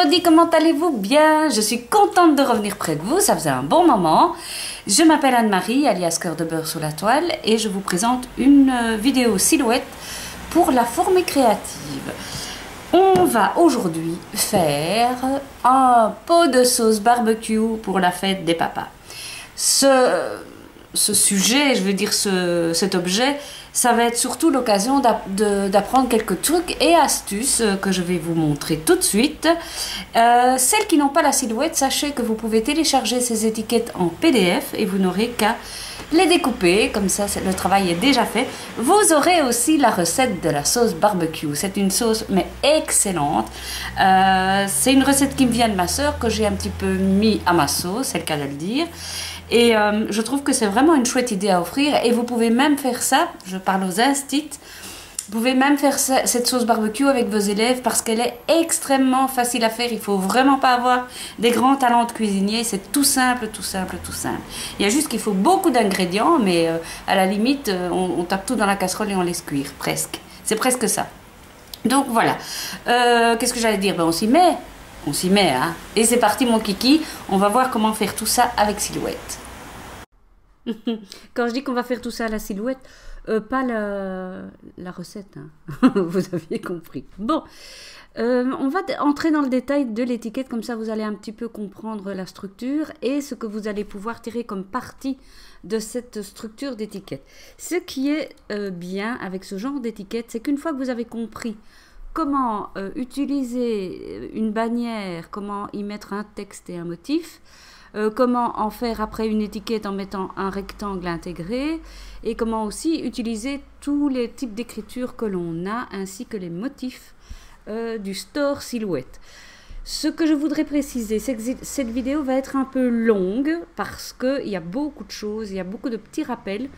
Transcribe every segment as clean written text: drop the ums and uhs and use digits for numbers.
Everybody, comment allez-vous? Bien, je suis contente de revenir près de vous, ça faisait un bon moment. Je m'appelle Anne-Marie, alias Cœur de beurre sur la toile, et je vous présente une vidéo silhouette pour la fourmi créative. On va aujourd'hui faire un pot de sauce barbecue pour la fête des papas. Ce sujet, je veux dire cet objet, ça va être surtout l'occasion d'apprendre quelques trucs et astuces que je vais vous montrer tout de suite. Celles qui n'ont pas la silhouette, sachez que vous pouvez télécharger ces étiquettes en PDF et vous n'aurez qu'à les découper, comme ça le travail est déjà fait. Vous aurez aussi la recette de la sauce barbecue. C'est une sauce mais excellente. C'est une recette qui me vient de ma soeur que j'ai un petit peu mis à ma sauce, c'est le cas de le dire. Et je trouve que c'est vraiment une chouette idée à offrir. Et vous pouvez même faire ça, je parle aux instits, vous pouvez même faire cette sauce barbecue avec vos élèves parce qu'elle est extrêmement facile à faire. Il ne faut vraiment pas avoir des grands talents de cuisinier. C'est tout simple, tout simple, tout simple. Il y a juste qu'il faut beaucoup d'ingrédients, mais à la limite, on tape tout dans la casserole et on laisse cuire, presque. C'est presque ça. Donc voilà. Qu'est-ce que j'allais dire? Ben, on s'y met. On s'y met, hein. Et c'est parti, mon kiki. On va voir comment faire tout ça avec silhouette. Quand je dis qu'on va faire tout ça à la silhouette, pas la recette, hein. Vous aviez compris. Bon, on va entrer dans le détail de l'étiquette, comme ça vous allez un petit peu comprendre la structure et ce que vous allez pouvoir tirer comme partie de cette structure d'étiquette. Ce qui est bien avec ce genre d'étiquette, c'est qu'une fois que vous avez compris comment utiliser une bannière, comment y mettre un texte et un motif, comment en faire après une étiquette en mettant un rectangle intégré et comment aussi utiliser tous les types d'écriture que l'on a ainsi que les motifs du store silhouette. Ce que je voudrais préciser, c'est que cette vidéo va être un peu longue parce qu'il y a beaucoup de choses, il y a beaucoup de petits rappels.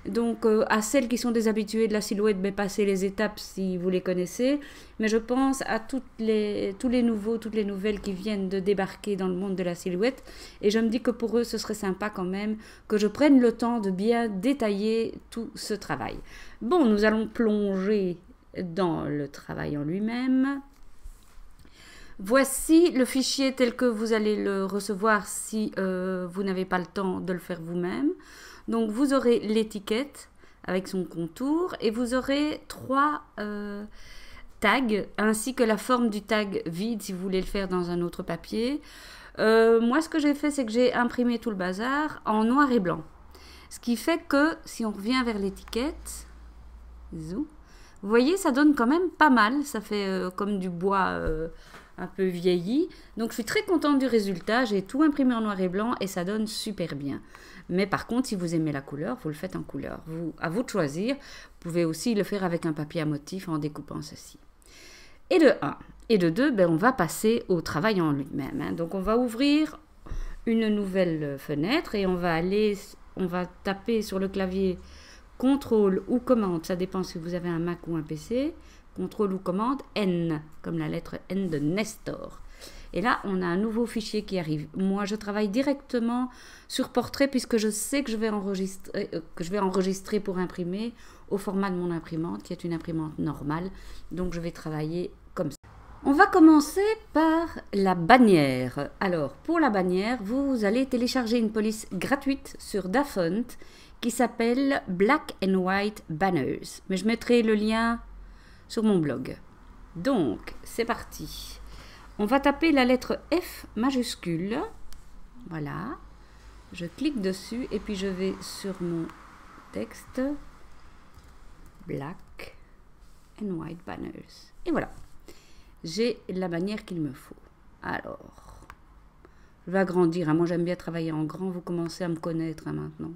Donc à celles qui sont des habituées de la silhouette, passez les étapes si vous les connaissez. Mais je pense à tous les nouveaux, toutes les nouvelles qui viennent de débarquer dans le monde de la silhouette. Et je me dis que pour eux, ce serait sympa quand même que je prenne le temps de bien détailler tout ce travail. Bon, nous allons plonger dans le travail en lui-même. Voici le fichier tel que vous allez le recevoir si vous n'avez pas le temps de le faire vous-même. Donc vous aurez l'étiquette avec son contour et vous aurez 3 tags ainsi que la forme du tag vide si vous voulez le faire dans un autre papier. Moi ce que j'ai fait c'est que j'ai imprimé tout le bazar en noir et blanc. Ce qui fait que si on revient vers l'étiquette, vous voyez ça donne quand même pas mal, ça fait comme du bois un peu vieilli. Donc je suis très contente du résultat, j'ai tout imprimé en noir et blanc et ça donne super bien. Mais par contre, si vous aimez la couleur, vous le faites en couleur. À vous de choisir. Vous pouvez aussi le faire avec un papier à motif en découpant ceci. Et de 1 et de 2, on va passer au travail en lui-même. Hein. Donc on va ouvrir une nouvelle fenêtre et on va taper sur le clavier CTRL ou commande. Ça dépend si vous avez un Mac ou un PC. CTRL ou commande N, comme la lettre N de Nestor. Et là, on a un nouveau fichier qui arrive. Moi, je travaille directement sur portrait puisque je sais que je vais enregistrer pour imprimer au format de mon imprimante, qui est une imprimante normale. Donc, je vais travailler comme ça. On va commencer par la bannière. Alors, pour la bannière, vous allez télécharger une police gratuite sur Dafont qui s'appelle Black and White Banners. Mais je mettrai le lien sur mon blog. Donc, c'est parti. On va taper la lettre F majuscule. Voilà. Je clique dessus et puis je vais sur mon texte. Black and White Banners. Et voilà. J'ai la bannière qu'il me faut. Alors, je vais agrandir. Hein. Moi, j'aime bien travailler en grand. Vous commencez à me connaître hein, maintenant.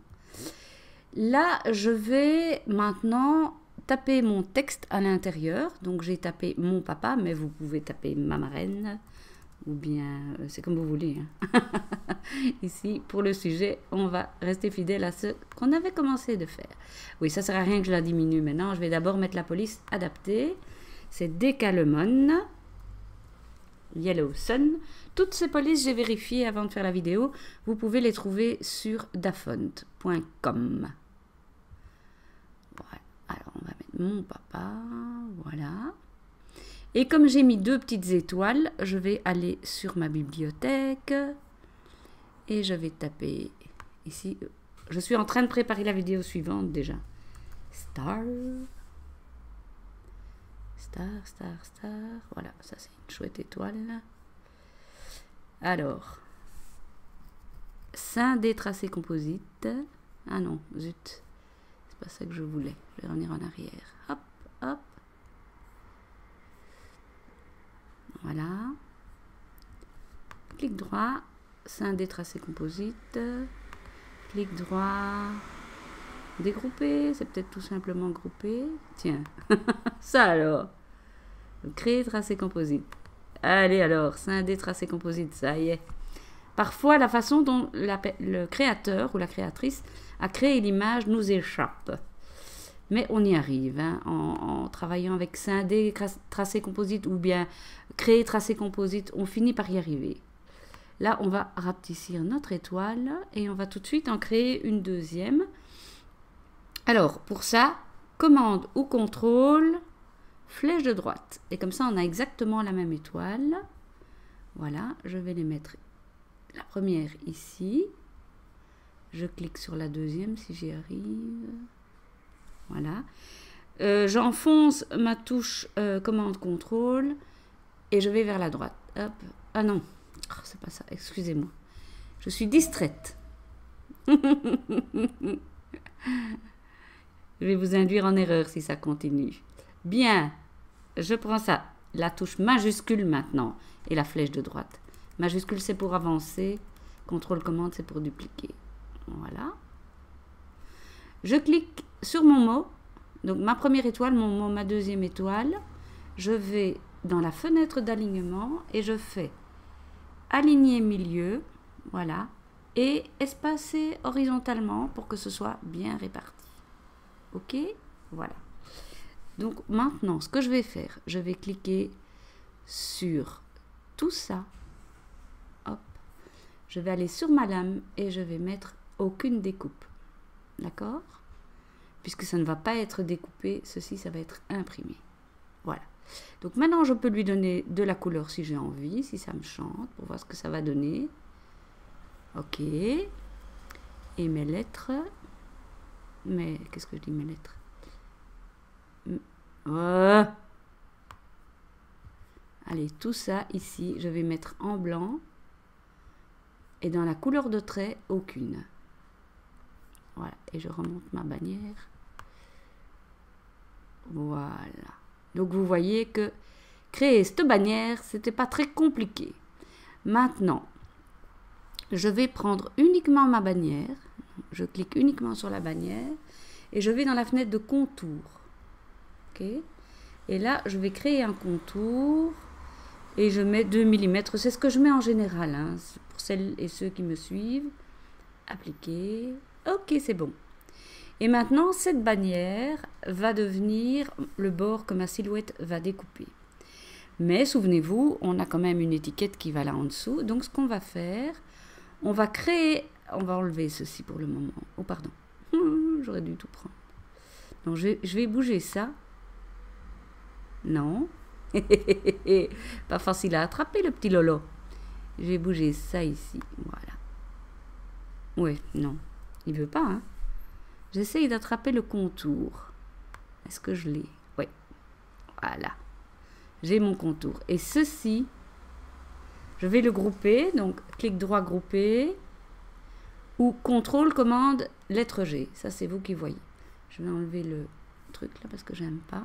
Là, je vais maintenant taper mon texte à l'intérieur. Donc, j'ai tapé mon papa, mais vous pouvez taper ma marraine. Ou bien, c'est comme vous voulez. Hein. Ici, pour le sujet, on va rester fidèle à ce qu'on avait commencé de faire. Oui, ça ne sert à rien que je la diminue maintenant. Je vais d'abord mettre la police adaptée. C'est Decalmon. Yellow Sun. Toutes ces polices, j'ai vérifié avant de faire la vidéo. Vous pouvez les trouver sur dafont.com. Voilà. Alors, on va mettre mon papa. Voilà. Et comme j'ai mis 2 petites étoiles, je vais aller sur ma bibliothèque et je vais taper ici. Je suis en train de préparer la vidéo suivante déjà. Star. Star, star, star. Voilà, ça c'est une chouette étoile. Alors, scindé tracé composite. Ah non, zut. C'est pas ça que je voulais. Je vais revenir en arrière. Hop, hop. Voilà. Clic droit, scindé tracé composite. Clic droit, dégrouper. C'est peut-être tout simplement grouper. Tiens, ça alors. Créer tracé composite. Allez alors, scindé tracé composite, ça y est. Parfois, la façon dont le créateur ou la créatrice a créé l'image nous échappe. Mais on y arrive, hein, en travaillant avec scindé, tracé composite ou bien créer tracé composite, on finit par y arriver. Là, on va rapetissir notre étoile et on va tout de suite en créer une deuxième. Alors, pour ça, commande ou contrôle, flèche de droite. Et comme ça, on a exactement la même étoile. Voilà, je vais les mettre. La première ici. Je clique sur la deuxième si j'y arrive. Voilà. J'enfonce ma touche commande-contrôle et je vais vers la droite. Hop. Ah non, oh, c'est pas ça, excusez-moi. Je suis distraite. Je vais vous induire en erreur si ça continue. Bien, je prends ça, la touche majuscule maintenant et la flèche de droite. Majuscule, c'est pour avancer. Contrôle-commande, c'est pour dupliquer. Voilà. Je clique sur mon mot. Donc, ma première étoile, mon mot, ma deuxième étoile. Je vais dans la fenêtre d'alignement et je fais aligner milieu. Voilà. Et espacer horizontalement pour que ce soit bien réparti. OK? Voilà. Donc, maintenant, ce que je vais faire, je vais cliquer sur tout ça. Hop. Je vais aller sur ma lame et je vais mettre aucune découpe. D'accord? Puisque ça ne va pas être découpé, ceci, ça va être imprimé. Voilà. Donc maintenant, je peux lui donner de la couleur si j'ai envie, si ça me chante, pour voir ce que ça va donner. OK. Et mes lettres. Mais, qu'est-ce que je dis, mes lettres? Allez, tout ça ici, je vais mettre en blanc. Et dans la couleur de trait, aucune. Voilà, et je remonte ma bannière. Voilà. Donc vous voyez que créer cette bannière, c'était pas très compliqué. Maintenant, je vais prendre uniquement ma bannière. Je clique uniquement sur la bannière et je vais dans la fenêtre de contour. OK? Et là, je vais créer un contour et je mets 2 mm. C'est ce que je mets en général, hein, pour celles et ceux qui me suivent. Appliquer. OK, c'est bon. Et maintenant, cette bannière va devenir le bord que ma silhouette va découper. Mais souvenez-vous, on a quand même une étiquette qui va là en dessous. Donc, ce qu'on va faire, on va créer... On va enlever ceci pour le moment. Oh, pardon. J'aurais dû tout prendre. Donc, je vais bouger ça. Non. Pas facile à attraper, le petit lolo. Je vais bouger ça ici. Voilà. Ouais, non. Il veut pas, hein. J'essaye d'attraper le contour. Est-ce que je l'ai? Oui. Voilà. J'ai mon contour. Et ceci, je vais le grouper. Donc, clic droit, grouper. Ou contrôle, commande, lettre G. Ça, c'est vous qui voyez. Je vais enlever le truc là parce que j'aime pas.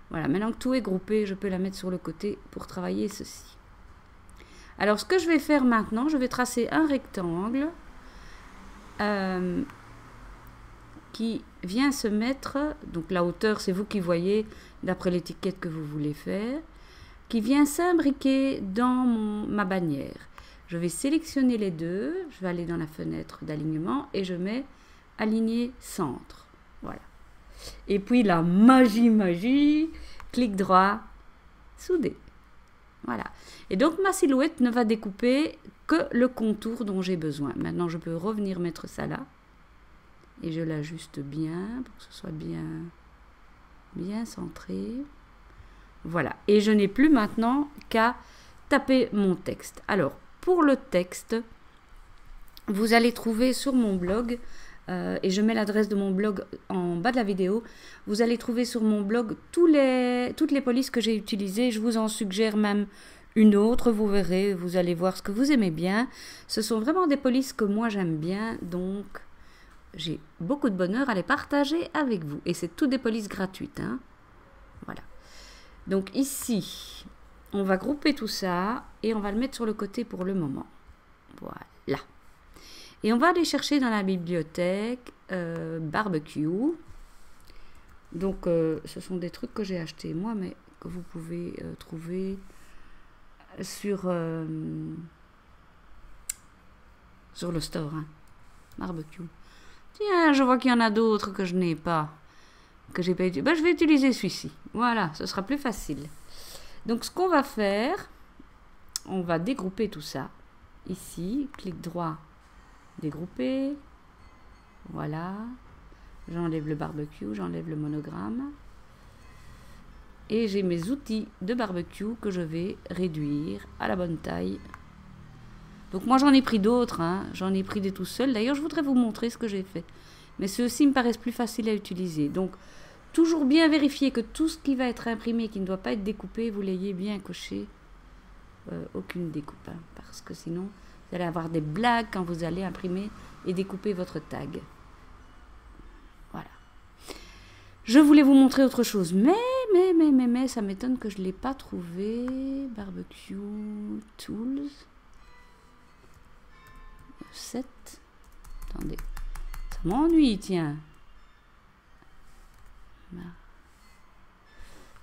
Voilà. Maintenant que tout est groupé, je peux la mettre sur le côté pour travailler ceci. Alors, ce que je vais faire maintenant, je vais tracer un rectangle. Qui vient se mettre, donc la hauteur c'est vous qui voyez d'après l'étiquette que vous voulez faire, qui vient s'imbriquer dans ma bannière. Je vais sélectionner les deux, je vais aller dans la fenêtre d'alignement et je mets aligner centre. Voilà. Et puis la magie, clic droit, souder. Voilà. Et donc ma silhouette ne va découper que le contour dont j'ai besoin. Maintenant je peux revenir mettre ça là. Et je l'ajuste bien pour que ce soit bien centré. Voilà. Et je n'ai plus maintenant qu'à taper mon texte. Alors, pour le texte, vous allez trouver sur mon blog, et je mets l'adresse de mon blog en bas de la vidéo, vous allez trouver sur mon blog toutes les polices que j'ai utilisées. Je vous en suggère même une autre, vous verrez, vous allez voir ce que vous aimez bien. Ce sont vraiment des polices que moi j'aime bien, donc j'ai beaucoup de bonheur à les partager avec vous. Et c'est toutes des polices gratuites, hein. Voilà. Donc ici, on va grouper tout ça et on va le mettre sur le côté pour le moment. Voilà. Et on va aller chercher dans la bibliothèque barbecue. Donc, ce sont des trucs que j'ai achetés moi, mais que vous pouvez trouver sur le store. Hein. Barbecue. Tiens, je vois qu'il y en a d'autres que je n'ai pas. Que j'ai pas utilisé. Ben, je vais utiliser celui-ci. Voilà, ce sera plus facile. Donc, ce qu'on va faire, on va dégrouper tout ça. Ici, clic droit. Dégrouper, voilà, j'enlève le barbecue, j'enlève le monogramme et j'ai mes outils de barbecue que je vais réduire à la bonne taille. Donc moi j'en ai pris d'autres, hein. J'en ai pris des tout seuls, d'ailleurs je voudrais vous montrer ce que j'ai fait, mais ceux-ci me paraissent plus faciles à utiliser. Donc toujours bien vérifier que tout ce qui va être imprimé, qui ne doit pas être découpé, vous l'ayez bien coché, aucune découpe, hein, parce que sinon vous allez avoir des blagues quand vous allez imprimer et découper votre tag. Voilà. Je voulais vous montrer autre chose, mais ça m'étonne que je ne l'ai pas trouvé. Barbecue Tools. 7. Attendez. Ça m'ennuie, tiens.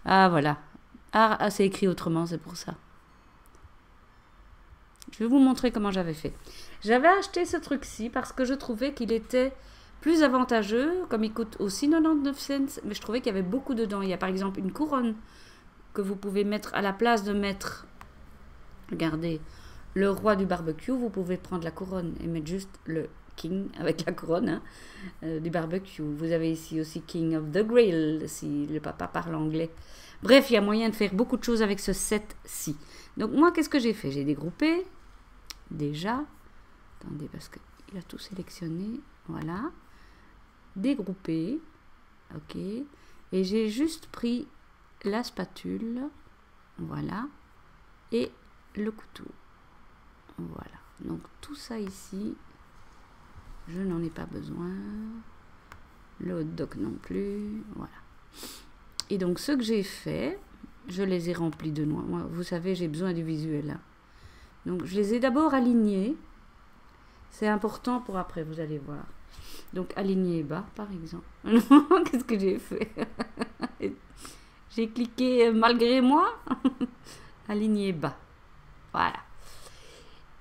Ah, voilà. Ah, c'est écrit autrement, c'est pour ça. Je vais vous montrer comment j'avais fait. J'avais acheté ce truc-ci parce que je trouvais qu'il était plus avantageux, comme il coûte aussi 99 cents, mais je trouvais qu'il y avait beaucoup dedans. Il y a par exemple une couronne que vous pouvez mettre à la place de mettre, regardez, le roi du barbecue, vous pouvez prendre la couronne et mettre juste le king avec la couronne hein, du barbecue. Vous avez ici aussi king of the grill, si le papa parle anglais. Bref, il y a moyen de faire beaucoup de choses avec ce set-ci. Donc moi, qu'est-ce que j'ai fait? J'ai dégroupé. Déjà, attendez parce qu'il a tout sélectionné, voilà, dégroupé, ok, et j'ai juste pris la spatule, voilà, et le couteau, voilà, donc tout ça ici, je n'en ai pas besoin, le hot dog non plus, voilà, et donc ce que j'ai fait, je les ai remplis de noix, moi, vous savez, j'ai besoin du visuel, hein. Donc, je les ai d'abord alignés. C'est important pour après, vous allez voir. Donc, aligner bas, par exemple. Qu'est-ce que j'ai fait? J'ai cliqué malgré moi. Aligner bas. Voilà.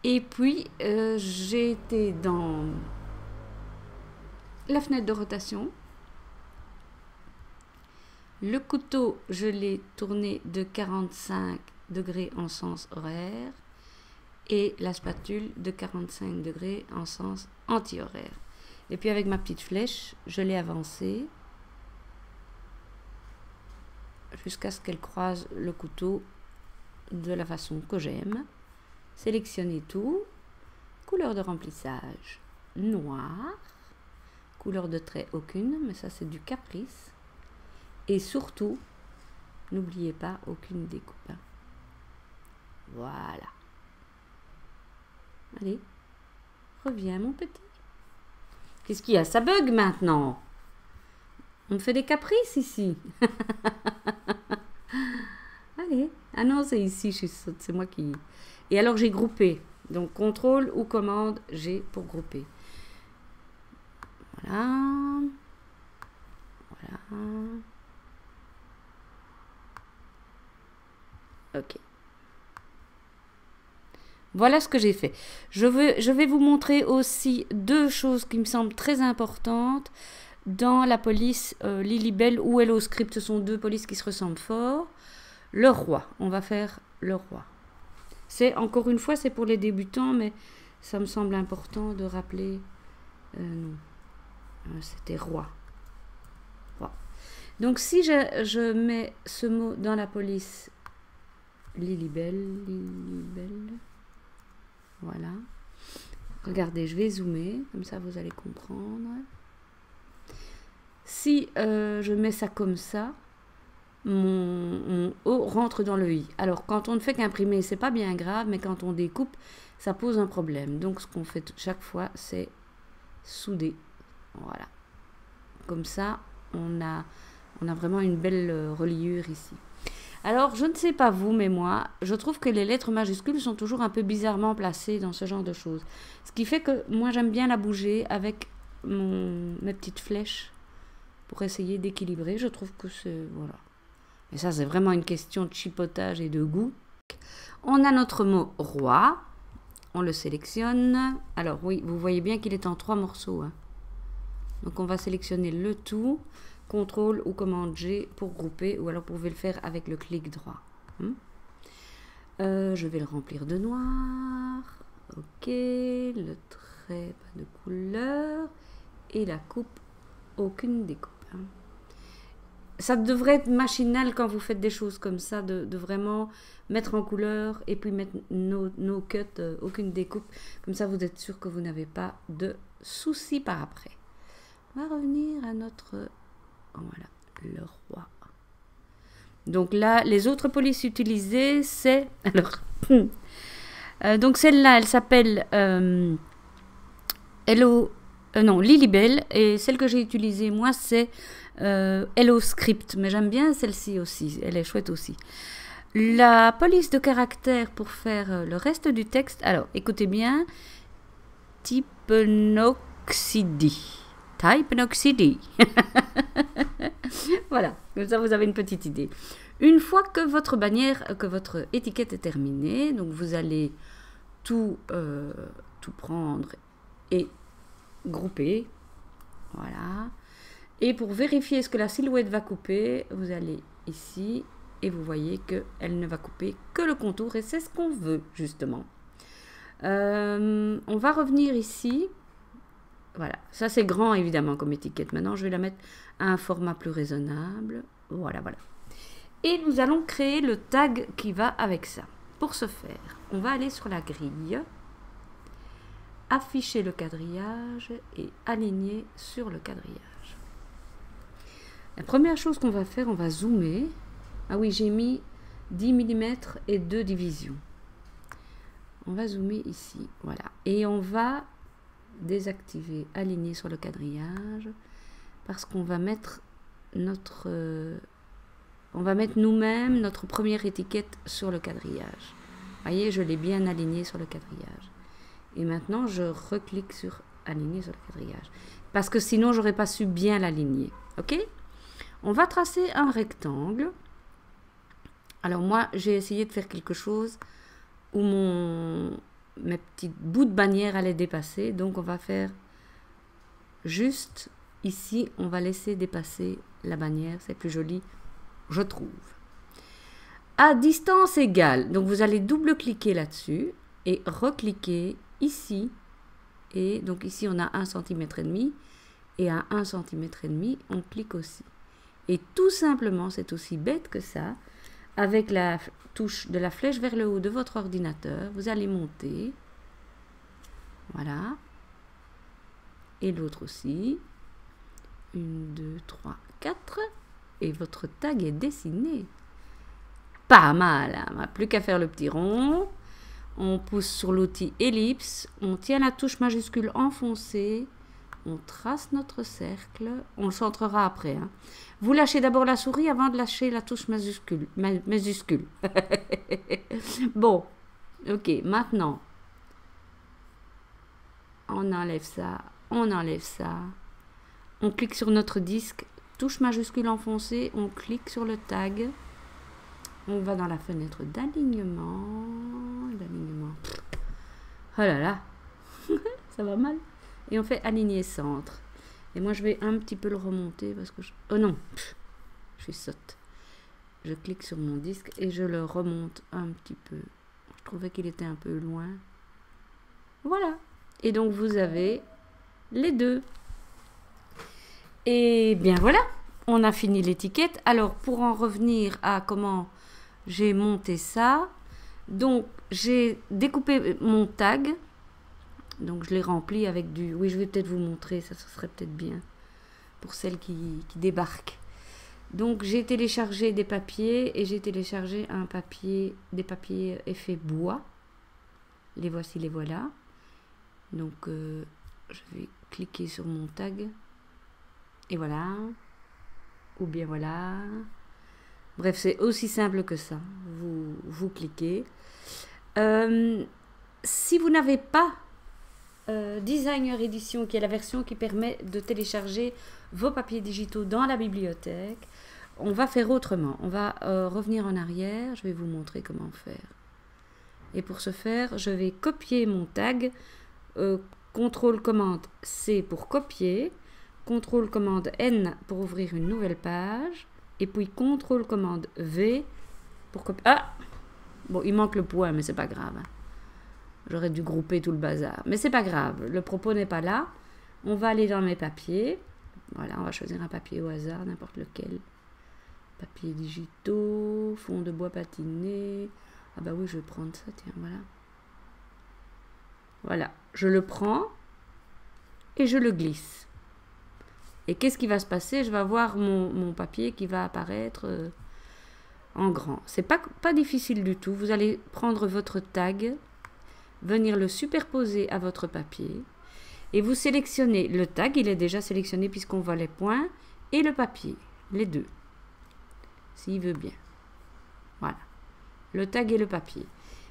Et puis, j'ai été dans la fenêtre de rotation. Le couteau, je l'ai tourné de 45 degrés en sens horaire. Et la spatule de 45 degrés en sens anti-horaire. Et puis avec ma petite flèche, je l'ai avancée jusqu'à ce qu'elle croise le couteau de la façon que j'aime. Sélectionnez tout. Couleur de remplissage noir. Couleur de trait aucune, mais ça c'est du caprice. Et surtout, n'oubliez pas aucune découpe. Voilà. Allez, reviens mon petit. Qu'est-ce qu'il y a? Ça bug maintenant. On me fait des caprices ici. Allez. Ah non, c'est ici, c'est moi qui... Et alors j'ai groupé. Donc contrôle ou commande G pour grouper. Voilà. Voilà. Ok. Voilà ce que j'ai fait. Je vais vous montrer aussi deux choses qui me semblent très importantes dans la police Lilibelle ou Hello Script. Ce sont deux polices qui se ressemblent fort. Le roi. On va faire le roi. C'est encore une fois, c'est pour les débutants, mais ça me semble important de rappeler. Non, c'était roi. Roi. Donc si je mets ce mot dans la police, Lilibelle, voilà. Regardez, je vais zoomer, comme ça vous allez comprendre. Si je mets ça comme ça, mon O rentre dans le I. Alors, quand on ne fait qu'imprimer, c'est pas bien grave, mais quand on découpe, ça pose un problème. Donc, ce qu'on fait chaque fois, c'est souder. Voilà. Comme ça, on a vraiment une belle reliure ici. Alors, je ne sais pas vous, mais moi, je trouve que les lettres majuscules sont toujours un peu bizarrement placées dans ce genre de choses. Ce qui fait que moi, j'aime bien la bouger avec mes petites flèches pour essayer d'équilibrer. Je trouve que c'est... Voilà. Et ça, c'est vraiment une question de chipotage et de goût. On a notre mot roi. On le sélectionne. Alors oui, vous voyez bien qu'il est en 3 morceaux. Hein. Donc on va sélectionner le tout. CTRL ou commande G pour grouper. Ou alors vous pouvez le faire avec le clic droit. Je vais le remplir de noir. Ok. Le trait, pas de couleur. Et la coupe, aucune découpe. Hein. Ça devrait être machinal quand vous faites des choses comme ça, de vraiment mettre en couleur et puis mettre no cut, aucune découpe. Comme ça, vous êtes sûr que vous n'avez pas de soucis par après. On va revenir à notre... Voilà, le roi. Donc là, les autres polices utilisées, c'est... Alors, donc celle-là, elle s'appelle Lilibelle. Et celle que j'ai utilisée, moi, c'est... Hello Script, mais j'aime bien celle-ci aussi, elle est chouette aussi. La police de caractère pour faire le reste du texte, alors écoutez bien, Typenoxidie. Voilà, comme ça vous avez une petite idée. Une fois que votre votre étiquette est terminée, donc vous allez tout prendre et grouper, voilà. Et pour vérifier ce que la silhouette va couper, vous allez ici et vous voyez qu'elle ne va couper que le contour et c'est ce qu'on veut justement. On va revenir ici. Voilà, ça c'est grand évidemment comme étiquette. Maintenant je vais la mettre à un format plus raisonnable. Voilà, voilà. Et nous allons créer le tag qui va avec ça. Pour ce faire, on va aller sur la grille, afficher le quadrillage et aligner sur le quadrillage. La première chose qu'on va faire, on va zoomer. Ah oui, j'ai mis 10 mm et 2 divisions. On va zoomer ici, voilà. Et on va désactiver, aligner sur le quadrillage, parce qu'on va mettre nous-mêmes notre première étiquette sur le quadrillage. Vous voyez, je l'ai bien aligné sur le quadrillage. Et maintenant, je reclique sur aligner sur le quadrillage. Parce que sinon, j'aurais pas su bien l'aligner. OK ? On va tracer un rectangle. Alors moi, j'ai essayé de faire quelque chose où mes petits bouts de bannière allaient dépasser. Donc on va faire juste ici, on va laisser dépasser la bannière. C'est plus joli, je trouve. À distance égale, donc vous allez double-cliquer là-dessus et recliquer ici. Et donc ici, on a 1,5 cm. Et à 1,5 cm, on clique aussi. Et tout simplement, c'est aussi bête que ça, avec la touche de la flèche vers le haut de votre ordinateur, vous allez monter, voilà, et l'autre aussi, 1, 2, 3, 4, et votre tag est dessiné. Pas mal, hein, on n'a plus qu'à faire le petit rond, on pousse sur l'outil ellipse, on tient la touche majuscule enfoncée, on trace notre cercle, on le centrera après. Hein. Vous lâchez d'abord la souris avant de lâcher la touche majuscule. Bon, ok, maintenant, on enlève ça, on clique sur notre disque, touche majuscule enfoncée, on clique sur le tag, on va dans la fenêtre d'alignement, oh là là, ça va mal. Et on fait aligner centre. Et moi, je vais un petit peu le remonter parce que... Oh non, je suis sotte. Je clique sur mon disque et je le remonte un petit peu. Je trouvais qu'il était un peu loin. Voilà. Et donc, vous avez les deux. Et bien voilà. on a fini l'étiquette. Alors, pour en revenir à comment j'ai monté ça, donc j'ai découpé mon tag. Donc, je l'ai rempli avec du... Oui, je vais peut-être vous montrer, ça serait peut-être bien pour celles qui débarquent. Donc, j'ai téléchargé des papiers et j'ai téléchargé des papiers effet bois. Les voici, les voilà. Donc, je vais cliquer sur mon tag. Et voilà. Ou bien voilà. Bref, c'est aussi simple que ça. Vous cliquez. Si vous n'avez pas Designer Edition, qui est la version qui permet de télécharger vos papiers digitaux dans la bibliothèque, on va faire autrement. On va revenir en arrière. Je vais vous montrer comment faire. Et pour ce faire, je vais copier mon tag. CTRL C pour copier. CTRL N pour ouvrir une nouvelle page. Et puis CTRL V pour copier. Ah! Bon, il manque le point, mais c'est pas grave. J'aurais dû grouper tout le bazar. Mais c'est pas grave, le propos n'est pas là. On va aller dans mes papiers. Voilà, on va choisir un papier au hasard, n'importe lequel. Papiers digitaux, fond de bois patiné. Ah bah oui, je vais prendre ça, tiens, voilà. Voilà, je le prends et je le glisse. Et qu'est-ce qui va se passer? Je vais avoir mon papier qui va apparaître en grand. C'est pas difficile du tout. Vous allez prendre votre tag, venir le superposer à votre papier et vous sélectionnez le tag. Il est déjà sélectionné puisqu'on voit les points et le papier, les deux, s'il veut bien. Voilà, le tag et le papier.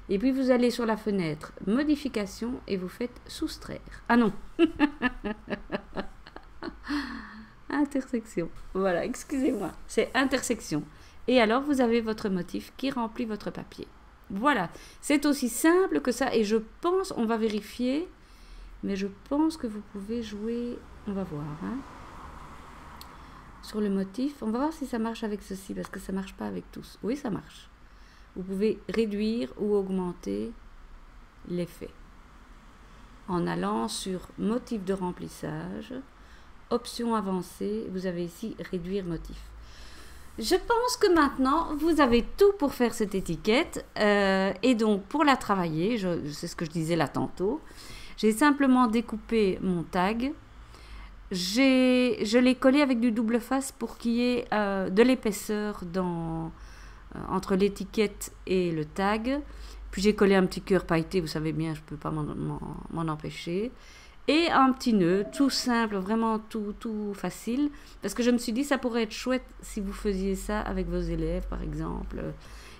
Et puis vous allez sur la fenêtre modification et vous faites soustraire. Ah non. Intersection. Voilà, excusez-moi. C'est intersection. Et alors vous avez votre motif qui remplit votre papier. Voilà. C'est aussi simple que ça. Et je pense, on va vérifier. Mais je pense que vous pouvez jouer. On va voir. Hein, sur le motif. On va voir si ça marche avec ceci. Parce que ça ne marche pas avec tous. Oui, ça marche. Vous pouvez réduire ou augmenter l'effet. En allant sur motif de remplissage. Option avancée. Vous avez ici réduire motif. Je pense que maintenant, vous avez tout pour faire cette étiquette. Et donc, pour la travailler, c'est ce que je disais là tantôt, j'ai simplement découpé mon tag. Je l'ai collé avec du double face pour qu'il y ait de l'épaisseur entre l'étiquette et le tag. Puis j'ai collé un petit cœur pailleté, vous savez bien, je ne peux pas m'en empêcher. Et un petit nœud, tout simple, vraiment tout facile. Parce que je me suis dit, ça pourrait être chouette si vous faisiez ça avec vos élèves, par exemple.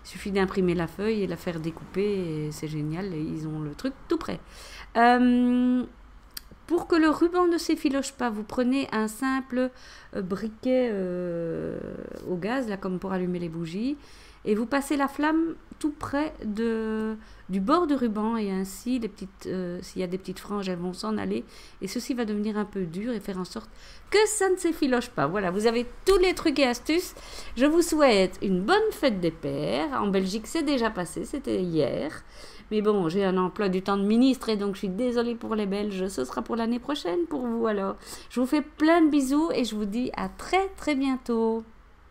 Il suffit d'imprimer la feuille et la faire découper, et c'est génial, et ils ont le truc tout prêt. Pour que le ruban ne s'effiloche pas, vous prenez un simple briquet au gaz, là, comme pour allumer les bougies, et vous passez la flamme tout près du bord du ruban, et ainsi, s'il y a des petites franges, elles vont s'en aller, et ceci va devenir un peu dur et faire en sorte que ça ne s'effiloche pas. Voilà, vous avez tous les trucs et astuces. Je vous souhaite une bonne fête des pères. En Belgique, c'est déjà passé, c'était hier. Mais bon, j'ai un emploi du temps de ministre, et donc je suis désolée pour les Belges. Ce sera pour l'année prochaine pour vous alors. Je vous fais plein de bisous et je vous dis à très très bientôt.